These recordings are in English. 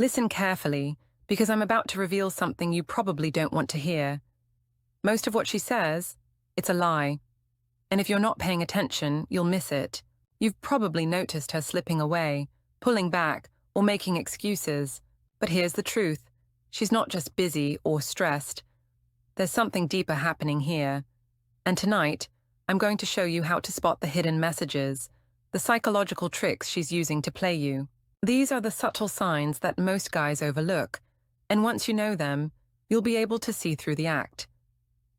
Listen carefully, because I'm about to reveal something you probably don't want to hear. Most of what she says, it's a lie. And if you're not paying attention, you'll miss it. You've probably noticed her slipping away, pulling back, or making excuses. But here's the truth. She's not just busy or stressed. There's something deeper happening here. And tonight, I'm going to show you how to spot the hidden messages, the psychological tricks she's using to play you. These are the subtle signs that most guys overlook, and once you know them, you'll be able to see through the act.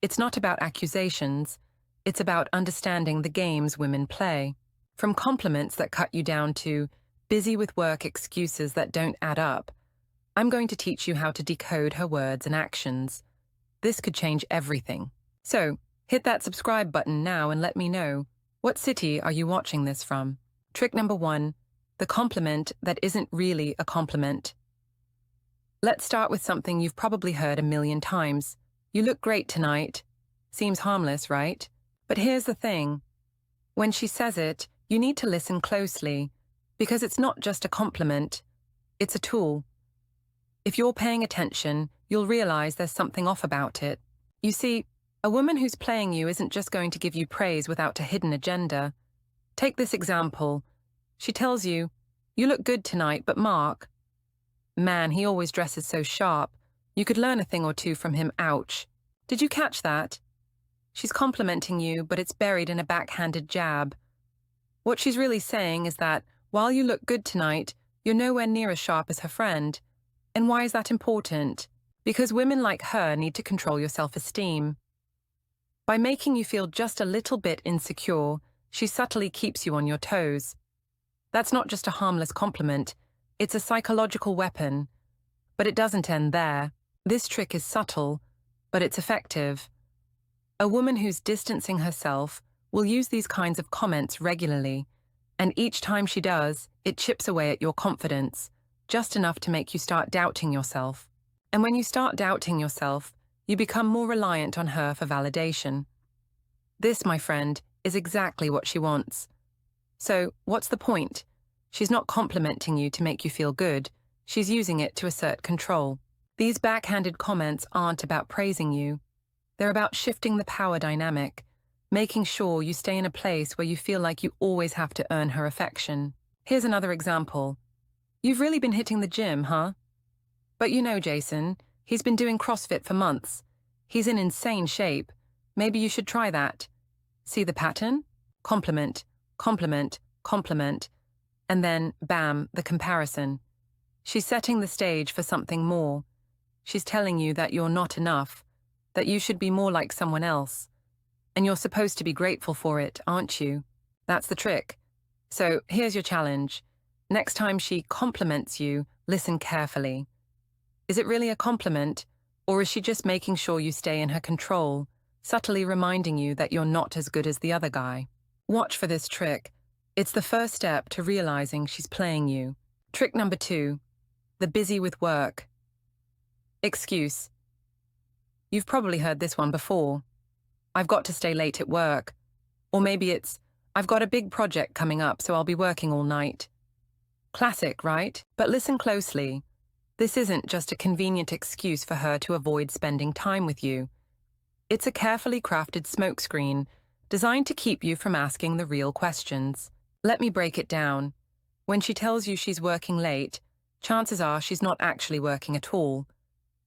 It's not about accusations, it's about understanding the games women play. From compliments that cut you down to busy with work excuses that don't add up, I'm going to teach you how to decode her words and actions. This could change everything. So, hit that subscribe button now and let me know, what city are you watching this from? Trick number 1, the compliment that isn't really a compliment. Let's start with something you've probably heard a million times. You look great tonight. Seems harmless, right? But here's the thing. When she says it, you need to listen closely, because it's not just a compliment, it's a tool. If you're paying attention, you'll realize there's something off about it. You see, a woman who's playing you isn't just going to give you praise without a hidden agenda. Take this example. She tells you, "You look good tonight, but Mark, man, he always dresses so sharp. You could learn a thing or two from him, ouch." Did you catch that? She's complimenting you, but it's buried in a backhanded jab. What she's really saying is that, while you look good tonight, you're nowhere near as sharp as her friend. And why is that important? Because women like her need to control your self-esteem. By making you feel just a little bit insecure, she subtly keeps you on your toes. That's not just a harmless compliment, it's a psychological weapon. But it doesn't end there. This trick is subtle, but it's effective. A woman who's distancing herself will use these kinds of comments regularly, and each time she does, it chips away at your confidence, just enough to make you start doubting yourself. And when you start doubting yourself, you become more reliant on her for validation. This, my friend, is exactly what she wants. So, what's the point? She's not complimenting you to make you feel good. She's using it to assert control. These backhanded comments aren't about praising you. They're about shifting the power dynamic, making sure you stay in a place where you feel like you always have to earn her affection. Here's another example. "You've really been hitting the gym, huh? But you know Jason, he's been doing CrossFit for months. He's in insane shape. Maybe you should try that." See the pattern? Compliment, compliment, compliment, and then, bam, the comparison. She's setting the stage for something more. She's telling you that you're not enough, that you should be more like someone else. And you're supposed to be grateful for it, aren't you? That's the trick. So here's your challenge. Next time she compliments you, listen carefully. Is it really a compliment, or is she just making sure you stay in her control, subtly reminding you that you're not as good as the other guy? Watch for this trick. It's the first step to realizing she's playing you. Trick number 2, the busy with work. Excuse. You've probably heard this one before. "I've got to stay late at work." Or maybe it's, "I've got a big project coming up, so I'll be working all night." Classic, right? But listen closely. This isn't just a convenient excuse for her to avoid spending time with you. It's a carefully crafted smokescreen designed to keep you from asking the real questions. Let me break it down. When she tells you she's working late, chances are she's not actually working at all.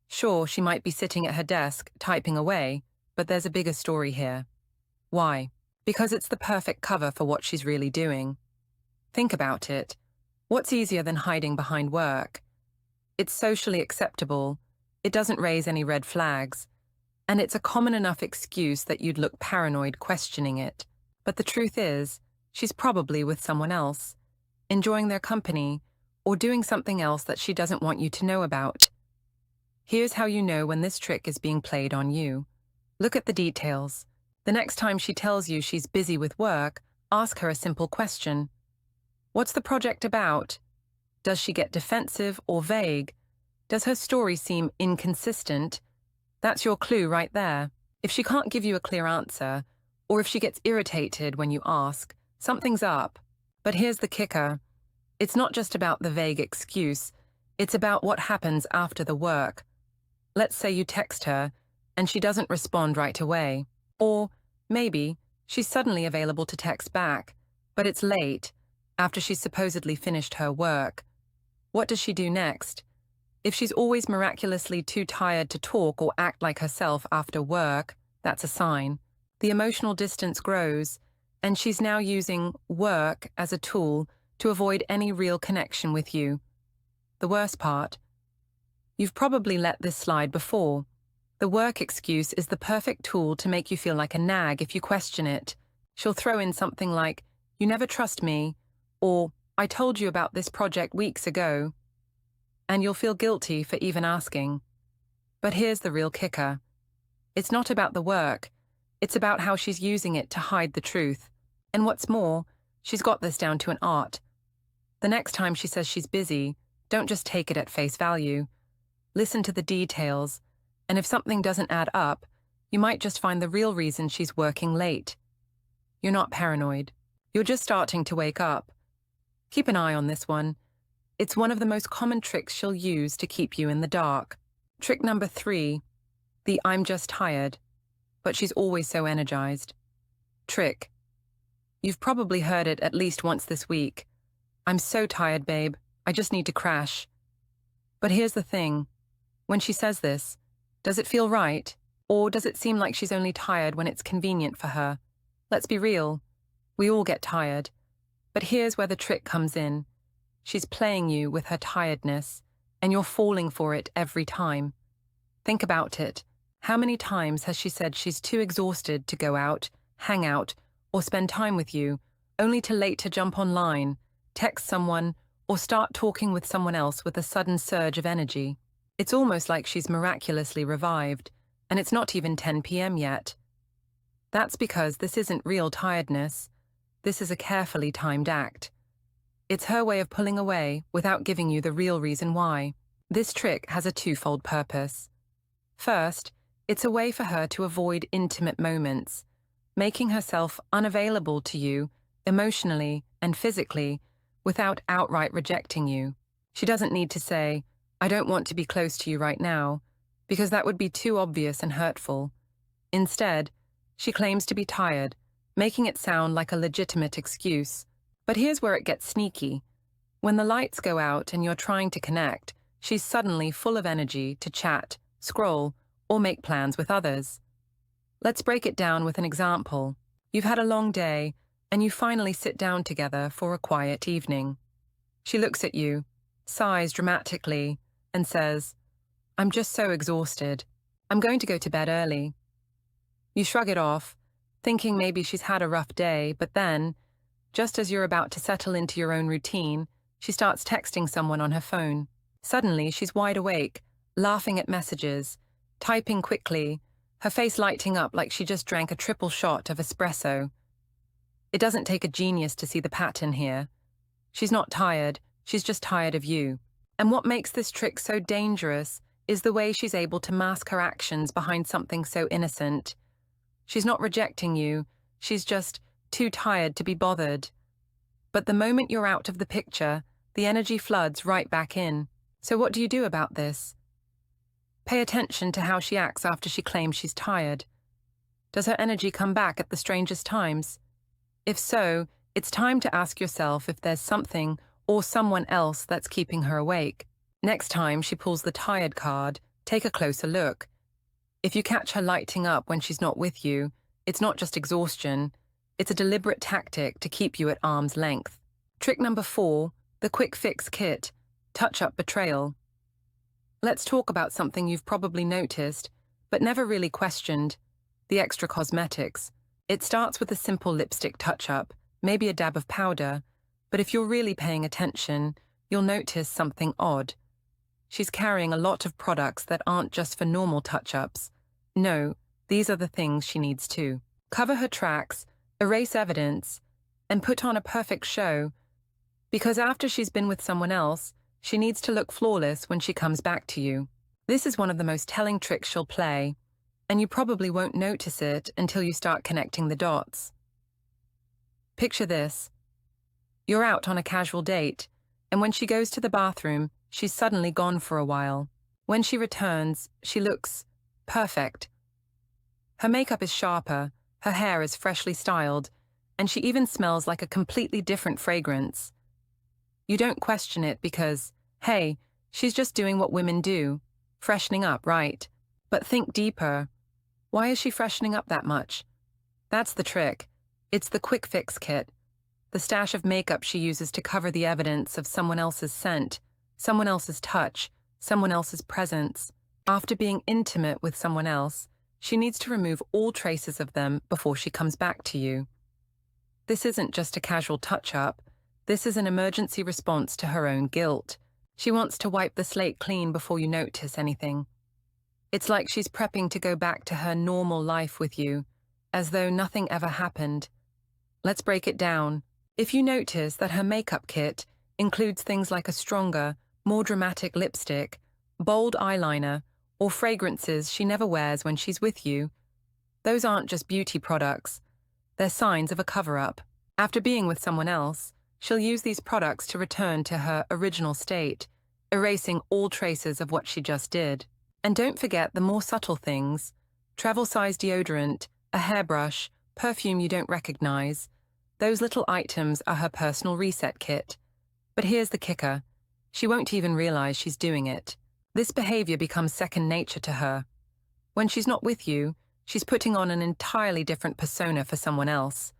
Sure, she might be sitting at her desk, typing away, but there's a bigger story here. Why? Because it's the perfect cover for what she's really doing. Think about it. What's easier than hiding behind work? It's socially acceptable, it doesn't raise any red flags, and it's a common enough excuse that you'd look paranoid questioning it. But the truth is, she's probably with someone else, enjoying their company, or doing something else that she doesn't want you to know about. Here's how you know when this trick is being played on you. Look at the details. The next time she tells you she's busy with work, ask her a simple question. What's the project about? Does she get defensive or vague? Does her story seem inconsistent? That's your clue right there. If she can't give you a clear answer, or if she gets irritated when you ask, something's up. But here's the kicker. It's not just about the vague excuse. It's about what happens after the work. Let's say you text her and she doesn't respond right away. Or maybe she's suddenly available to text back, but it's late, after she's supposedly finished her work. What does she do next? If she's always miraculously too tired to talk or act like herself after work, that's a sign. The emotional distance grows, and she's now using work as a tool to avoid any real connection with you. The worst part? You've probably let this slide before. The work excuse is the perfect tool to make you feel like a nag if you question it. She'll throw in something like, "You never trust me," or "I told you about this project weeks ago." And you'll feel guilty for even asking. But here's the real kicker. It's not about the work. It's about how she's using it to hide the truth. And what's more, she's got this down to an art. The next time she says she's busy, don't just take it at face value. Listen to the details, and if something doesn't add up, you might just find the real reason she's working late. You're not paranoid. You're just starting to wake up. Keep an eye on this one. It's one of the most common tricks she'll use to keep you in the dark. Trick number 3, the "I'm just tired, but she's always so energized" trick. You've probably heard it at least once this week. "I'm so tired, babe. I just need to crash." But here's the thing. When she says this, does it feel right? Or does it seem like she's only tired when it's convenient for her? Let's be real. We all get tired. But here's where the trick comes in. She's playing you with her tiredness, and you're falling for it every time. Think about it. How many times has she said she's too exhausted to go out, hang out, or spend time with you, only to later jump online, text someone, or start talking with someone else with a sudden surge of energy? It's almost like she's miraculously revived, and it's not even 10 p.m. yet. That's because this isn't real tiredness. This is a carefully timed act. It's her way of pulling away without giving you the real reason why. This trick has a twofold purpose. First, it's a way for her to avoid intimate moments, making herself unavailable to you emotionally and physically without outright rejecting you. She doesn't need to say, "I don't want to be close to you right now," because that would be too obvious and hurtful. Instead, she claims to be tired, making it sound like a legitimate excuse. But here's where it gets sneaky. When the lights go out and you're trying to connect, she's suddenly full of energy to chat, scroll, or make plans with others. Let's break it down with an example. You've had a long day, and you finally sit down together for a quiet evening. She looks at you, sighs dramatically, and says, "I'm just so exhausted. I'm going to go to bed early." You shrug it off, thinking maybe she's had a rough day, but then, just as you're about to settle into your own routine, she starts texting someone on her phone. Suddenly, she's wide awake, laughing at messages, typing quickly, her face lighting up like she just drank a triple shot of espresso. It doesn't take a genius to see the pattern here. She's not tired, she's just tired of you. And what makes this trick so dangerous is the way she's able to mask her actions behind something so innocent. She's not rejecting you, she's just too tired to be bothered. But the moment you're out of the picture, the energy floods right back in. So what do you do about this? Pay attention to how she acts after she claims she's tired. Does her energy come back at the strangest times? If so, it's time to ask yourself if there's something or someone else that's keeping her awake. Next time she pulls the tired card, take a closer look. If you catch her lighting up when she's not with you, it's not just exhaustion. It's a deliberate tactic to keep you at arm's length. Trick number 4, the quick fix kit, touch-up betrayal. Let's talk about something you've probably noticed, but never really questioned, the extra cosmetics. It starts with a simple lipstick touch-up, maybe a dab of powder, but if you're really paying attention, you'll notice something odd. She's carrying a lot of products that aren't just for normal touch-ups. No, these are the things she needs too. Cover her tracks, erase evidence, and put on a perfect show, because after she's been with someone else, she needs to look flawless when she comes back to you. This is one of the most telling tricks she'll play, and you probably won't notice it until you start connecting the dots. Picture this. You're out on a casual date, and when she goes to the bathroom, she's suddenly gone for a while. When she returns, she looks perfect. Her makeup is sharper, her hair is freshly styled, and she even smells like a completely different fragrance. You don't question it because, hey, she's just doing what women do, freshening up, right? But think deeper. Why is she freshening up that much? That's the trick. It's the quick fix kit. The stash of makeup she uses to cover the evidence of someone else's scent, someone else's touch, someone else's presence. After being intimate with someone else, she needs to remove all traces of them before she comes back to you. This isn't just a casual touch-up. This is an emergency response to her own guilt. She wants to wipe the slate clean before you notice anything. It's like she's prepping to go back to her normal life with you, as though nothing ever happened. Let's break it down. If you notice that her makeup kit includes things like a stronger, more dramatic lipstick, bold eyeliner, or fragrances she never wears when she's with you, those aren't just beauty products. They're signs of a cover-up. After being with someone else, she'll use these products to return to her original state, erasing all traces of what she just did. And don't forget the more subtle things: travel-size deodorant, a hairbrush, perfume you don't recognize. Those little items are her personal reset kit. But here's the kicker. She won't even realize she's doing it. This behavior becomes second nature to her. When she's not with you, she's putting on an entirely different persona for someone else.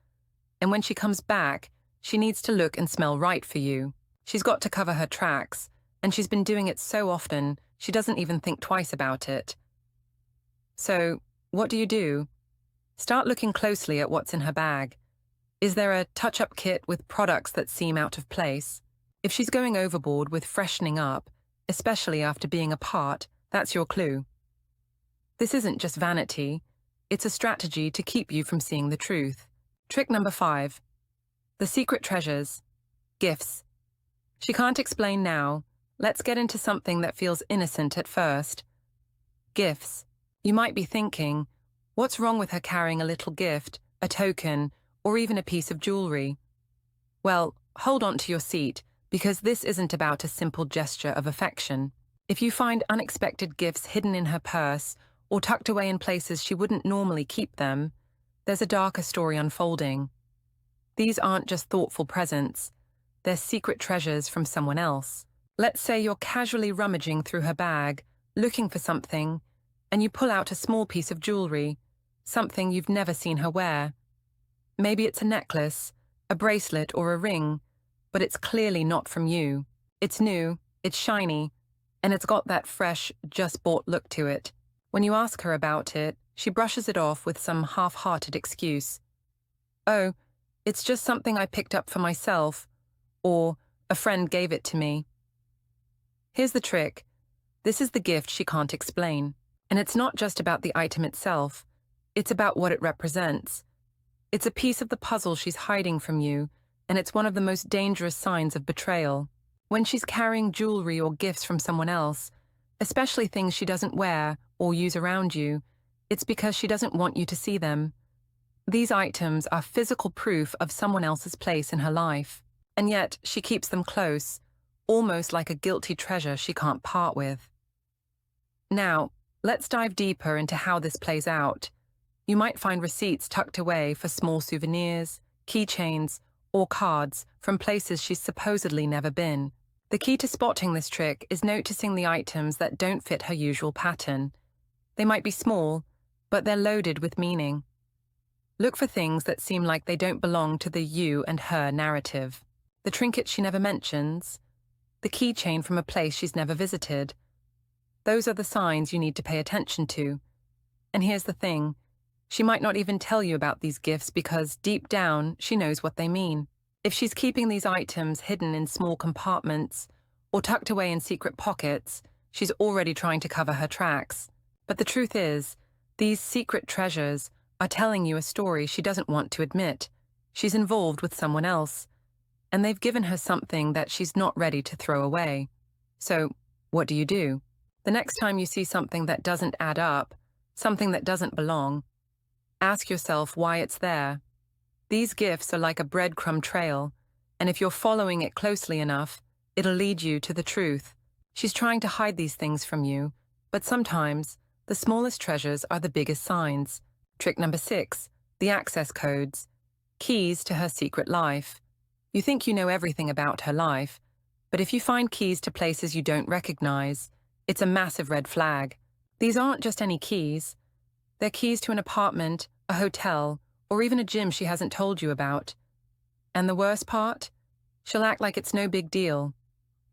And when she comes back, she needs to look and smell right for you. She's got to cover her tracks, and she's been doing it so often, she doesn't even think twice about it. So, what do? Start looking closely at what's in her bag. Is there a touch-up kit with products that seem out of place? If she's going overboard with freshening up, especially after being apart, that's your clue. This isn't just vanity. It's a strategy to keep you from seeing the truth. Trick number 5. The secret treasures. Gifts. She can't explain now. Let's get into something that feels innocent at first. Gifts. You might be thinking, what's wrong with her carrying a little gift, a token, or even a piece of jewelry? Well, hold on to your seat, because this isn't about a simple gesture of affection. If you find unexpected gifts hidden in her purse or tucked away in places she wouldn't normally keep them, there's a darker story unfolding. These aren't just thoughtful presents. They're secret treasures from someone else. Let's say you're casually rummaging through her bag, looking for something, and you pull out a small piece of jewelry, something you've never seen her wear. Maybe it's a necklace, a bracelet, or a ring, but it's clearly not from you. It's new, it's shiny, and it's got that fresh, just-bought look to it. When you ask her about it, she brushes it off with some half-hearted excuse. Oh, it's just something I picked up for myself, or a friend gave it to me. Here's the trick. This is the gift she can't explain. And it's not just about the item itself. It's about what it represents. It's a piece of the puzzle she's hiding from you, and it's one of the most dangerous signs of betrayal. When she's carrying jewelry or gifts from someone else, especially things she doesn't wear or use around you, it's because she doesn't want you to see them. These items are physical proof of someone else's place in her life, and yet she keeps them close, almost like a guilty treasure she can't part with. Now, let's dive deeper into how this plays out. You might find receipts tucked away for small souvenirs, keychains, or cards from places she's supposedly never been. The key to spotting this trick is noticing the items that don't fit her usual pattern. They might be small, but they're loaded with meaning. Look for things that seem like they don't belong to the you and her narrative. The trinket she never mentions, the keychain from a place she's never visited. Those are the signs you need to pay attention to. And here's the thing. She might not even tell you about these gifts because, deep down, she knows what they mean. If she's keeping these items hidden in small compartments or tucked away in secret pockets, she's already trying to cover her tracks. But the truth is, these secret treasures are telling you a story she doesn't want to admit. She's involved with someone else, and they've given her something that she's not ready to throw away. So, what do? The next time you see something that doesn't add up, something that doesn't belong, ask yourself why it's there. These gifts are like a breadcrumb trail, and if you're following it closely enough, it'll lead you to the truth. She's trying to hide these things from you, but sometimes the smallest treasures are the biggest signs. Trick number 6, the access codes. Keys to her secret life. You think you know everything about her life, but if you find keys to places you don't recognize, it's a massive red flag. These aren't just any keys. They're keys to an apartment, a hotel, or even a gym she hasn't told you about. And the worst part? She'll act like it's no big deal.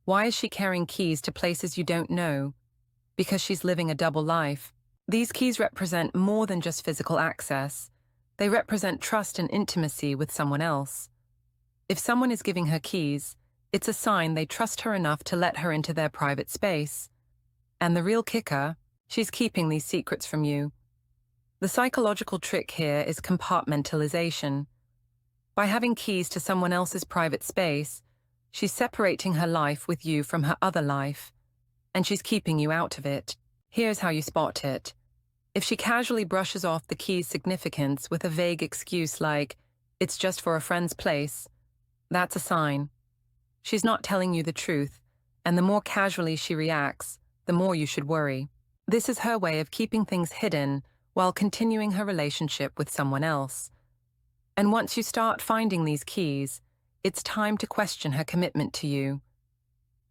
Why is she carrying keys to places you don't know? Because she's living a double life. These keys represent more than just physical access. They represent trust and intimacy with someone else. If someone is giving her keys, it's a sign they trust her enough to let her into their private space. And the real kicker, she's keeping these secrets from you. The psychological trick here is compartmentalization. By having keys to someone else's private space, she's separating her life with you from her other life, and she's keeping you out of it. Here's how you spot it. If she casually brushes off the key's significance with a vague excuse like, "It's just for a friend's place," that's a sign. She's not telling you the truth, and the more casually she reacts, the more you should worry. This is her way of keeping things hidden while continuing her relationship with someone else. And once you start finding these keys, it's time to question her commitment to you.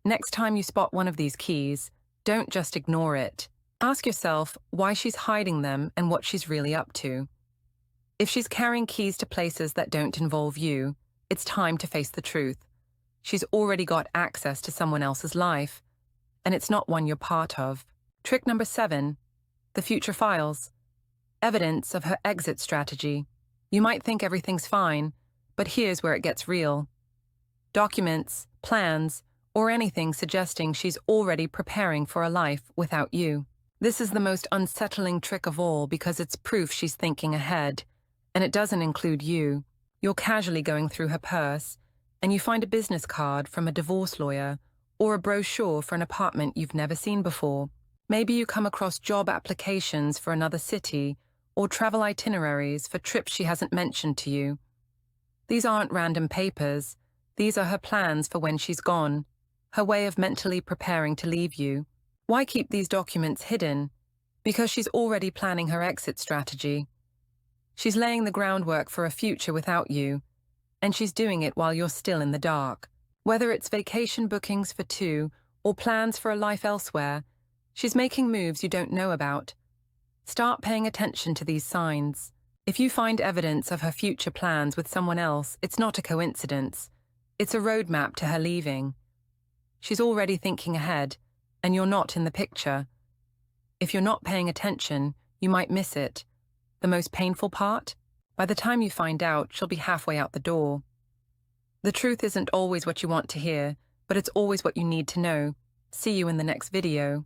Next time you spot one of these keys, don't just ignore it. Ask yourself why she's hiding them and what she's really up to. If she's carrying keys to places that don't involve you, it's time to face the truth. She's already got access to someone else's life, and it's not one you're part of. Trick number 7, the future files. Evidence of her exit strategy. You might think everything's fine, but here's where it gets real. Documents, plans, or anything suggesting she's already preparing for a life without you. This is the most unsettling trick of all because it's proof she's thinking ahead, and it doesn't include you. You're casually going through her purse, and you find a business card from a divorce lawyer or a brochure for an apartment you've never seen before. Maybe you come across job applications for another city or travel itineraries for trips she hasn't mentioned to you. These aren't random papers. These are her plans for when she's gone, her way of mentally preparing to leave you. Why keep these documents hidden? Because she's already planning her exit strategy. She's laying the groundwork for a future without you, and she's doing it while you're still in the dark. Whether it's vacation bookings for 2 or plans for a life elsewhere, she's making moves you don't know about. Start paying attention to these signs. If you find evidence of her future plans with someone else, it's not a coincidence. It's a roadmap to her leaving. She's already thinking ahead, and you're not in the picture. If you're not paying attention, you might miss it. The most painful part? By the time you find out, she'll be halfway out the door. The truth isn't always what you want to hear, but it's always what you need to know. See you in the next video.